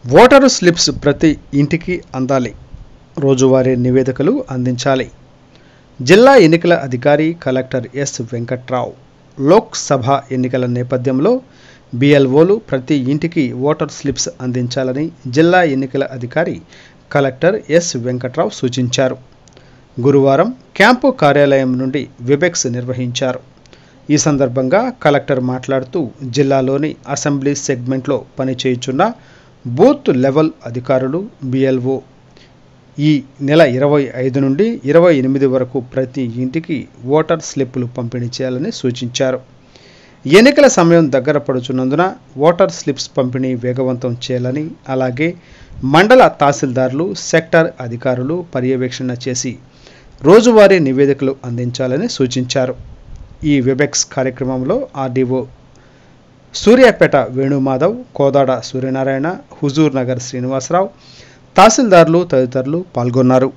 Voter slips ప్రతి ఇంటికి అందాలి. రోజువారీ నివేదికలు అందించాలి. జిల్లా ఎన్నికల అధికారి కలెక్టర్ ఎస్ వెంకట్రావు. లోక్సభ ఎన్నికల నేపథ్యంలో బిఎల్ఓలు ప్రతి ఇంటికి ఓటర్ స్లిప్స్ అందించాలని జిల్లా ఎన్నికల అధికారి కలెక్టర్ ఎస్ వెంకట్రావు సూచించారు. గురువారం క్యాంపు కార్యాలయం నుండి వెబెక్స్ నిర్వహించారు. ఈ సందర్భంగా కలెక్టర్ మాట్లాడుతూ జిల్లాలోని అసెంబ్లీ సెగ్మెంట్లో పనిచేయుచున్న బూత్ లెవెల్ అధికారులు బిఎల్ఓ ఈ నెల 25 నుండి 28 వరకు ప్రతి ఇంటికి ఓటర్ స్లిప్పులు పంపిణీ చేయాలని సూచించారు. ఎన్నికల సమయం దగ్గర పడుచున్నందున ఓటర్ స్లిప్స్ పంపిణీ వేగవంతం చేయాలని, అలాగే మండల తహసీల్దార్లు, సెక్టార్ అధికారులు పర్యవేక్షణ చేసి రోజువారీ నివేదికలు అందించాలని సూచించారు. ఈ వెబెక్స్ కార్యక్రమంలో ఆర్డీఓ సూర్యాపేట వేణుమాధవ్, కోదాడ సూర్యనారాయణ, హుజూర్ నగర్ శ్రీనివాసరావు, తహసీల్దార్లు తదితరులు పాల్గొన్నారు.